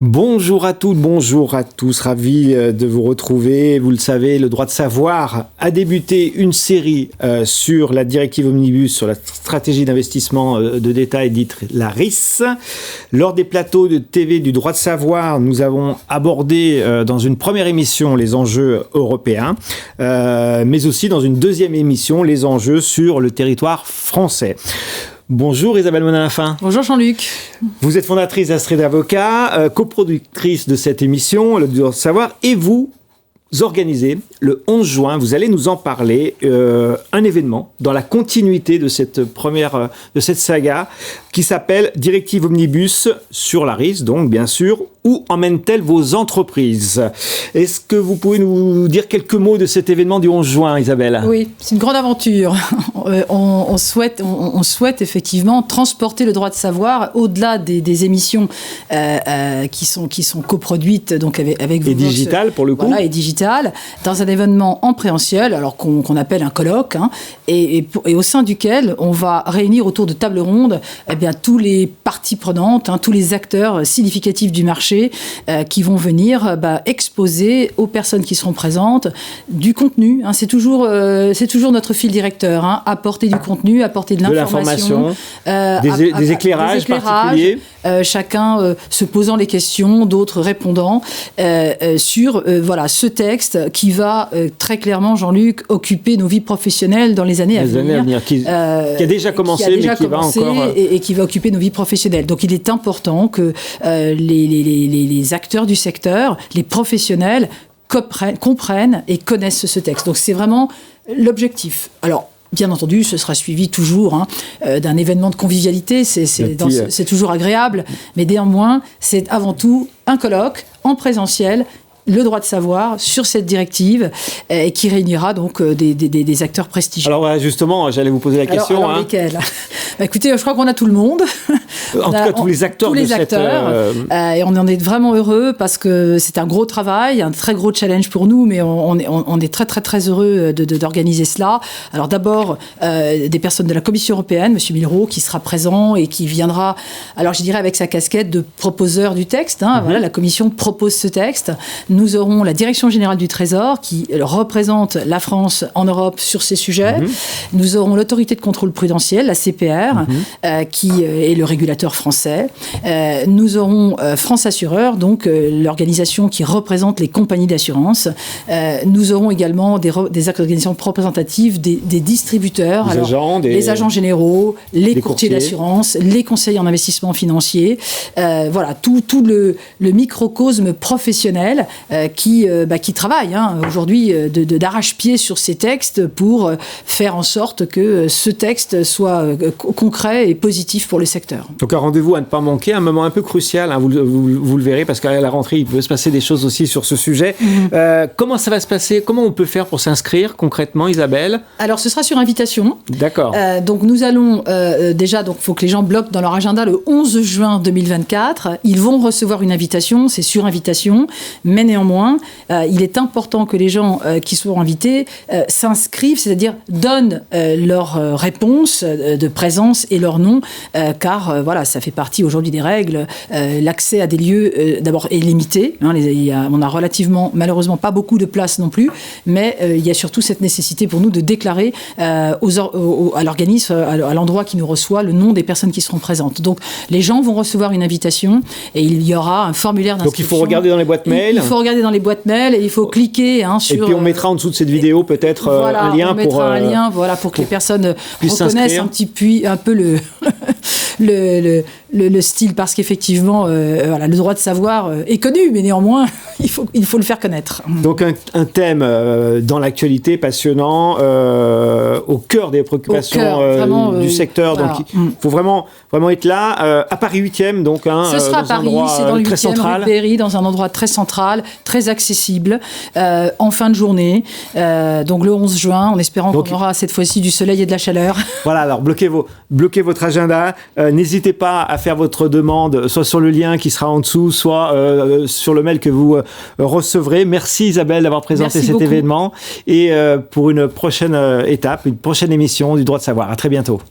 Bonjour à toutes, bonjour à tous, ravi de vous retrouver. Vous le savez, le droit de savoir a débuté une série sur la directive Omnibus, sur la stratégie d'investissement de détail dite la RIS. Lors des plateaux de TV du droit de savoir, nous avons abordé dans une première émission les enjeux européens, mais aussi dans une deuxième émission les enjeux sur le territoire français. Bonjour Isabelle Monin-Lafin. Bonjour Jean-Luc. Vous êtes fondatrice d'Astrid Avocat, coproductrice de cette émission, le droit de savoir, et vous organisez le 11 juin, vous allez nous en parler, un événement dans la continuité de cette saga qui s'appelle Directive Omnibus sur la RIS, donc bien sûr. Où emmène-t-elle vos entreprises ? Est-ce que vous pouvez nous dire quelques mots de cet événement du 11 juin, Isabelle ? Oui, c'est une grande aventure. On souhaite effectivement transporter le droit de savoir au-delà des émissions qui sont coproduites donc avec vous. Et digitales pour le coup. Voilà, et digitales, dans un événement en présentiel, alors qu'on appelle un colloque, et au sein duquel on va réunir autour de tables rondes tous les parties prenantes, tous les acteurs significatifs du marché qui vont venir exposer aux personnes qui seront présentes du contenu. C'est toujours notre fil directeur, apporter du contenu, apporter de l'information, des éclairages particuliers. Chacun se posant les questions, d'autres répondant sur ce texte qui va très clairement, Jean-Luc, occuper nos vies professionnelles dans les années à venir. Qui a déjà commencé, mais qui va encore... Et qui va occuper nos vies professionnelles. Donc il est important que les acteurs du secteur, les professionnels, comprennent et connaissent ce texte. Donc c'est vraiment l'objectif. Alors, bien entendu, ce sera suivi toujours d'un événement de convivialité, c'est toujours agréable, mais néanmoins, c'est avant tout un colloque en présentiel, le droit de savoir sur cette directive qui réunira donc des acteurs prestigieux. Alors justement, j'allais vous poser la question. Alors lesquels ? Écoutez, je crois qu'on a tout le monde. En tout cas, tous les acteurs. Et on en est vraiment heureux parce que c'est un gros travail, un très gros challenge pour nous, mais on est très, très, très heureux d'organiser cela. Alors d'abord, des personnes de la Commission européenne, M. Milro, qui sera présent et qui viendra, alors je dirais avec sa casquette de proposeur du texte. Voilà, la Commission propose ce texte. Nous aurons la Direction générale du Trésor qui représente la France en Europe sur ces sujets. Nous aurons l'autorité de contrôle prudentiel, la CPR, qui est le régulateur français. Nous aurons France Assureur, donc l'organisation qui représente les compagnies d'assurance. Nous aurons également des organisations représentatives des distributeurs, les agents généraux, les courtiers d'assurance, les conseillers en investissement financier. Voilà, tout le microcosme professionnel qui travaille aujourd'hui d'arrache-pied sur ces textes pour faire en sorte que ce texte soit concret et positif pour le secteur. Donc un rendez-vous à ne pas manquer, un moment un peu crucial, vous le verrez, parce qu'à la rentrée, il peut se passer des choses aussi sur ce sujet. Comment ça va se passer ? Comment on peut faire pour s'inscrire concrètement, Isabelle ? Alors ce sera sur invitation. D'accord. Donc nous allons déjà, il faut que les gens bloquent dans leur agenda le 11 juin 2024. Ils vont recevoir une invitation, c'est sur invitation, mais néanmoins, il est important que les gens qui seront invités s'inscrivent, c'est-à-dire donnent leur réponse de présence et leur nom, car ça fait partie aujourd'hui des règles. L'accès à des lieux, d'abord, est limité. On a relativement, malheureusement, pas beaucoup de places non plus, mais il y a surtout cette nécessité pour nous de déclarer à l'organisme, à l'endroit qui nous reçoit, le nom des personnes qui seront présentes. Donc, les gens vont recevoir une invitation et il y aura un formulaire d'inscription. Donc, il faut regarder dans les boîtes mail. Il faut regarder dans les boîtes mail et il faut cliquer sur... Et puis, on mettra en dessous de cette vidéo peut-être un lien pour que les personnes reconnaissent un peu le style, parce qu'effectivement, le droit de savoir est connu, mais néanmoins, il faut le faire connaître. Donc un thème dans l'actualité passionnant, au cœur des préoccupations du secteur. Voilà. Donc il faut vraiment être là, à Paris 8e. Donc, ce sera à Paris, c'est dans le 8e rue Berry, dans un endroit très central, très accessible, en fin de journée, donc le 11 juin, en espérant qu'on aura cette fois-ci du soleil et de la chaleur. Voilà, alors bloquez votre agenda, n'hésitez pas à faire votre demande, soit sur le lien qui sera en dessous, soit sur le mail que vous recevrez. Merci Isabelle d'avoir présenté cet événement, et pour une prochaine étape, une prochaine émission du droit de savoir. À très bientôt.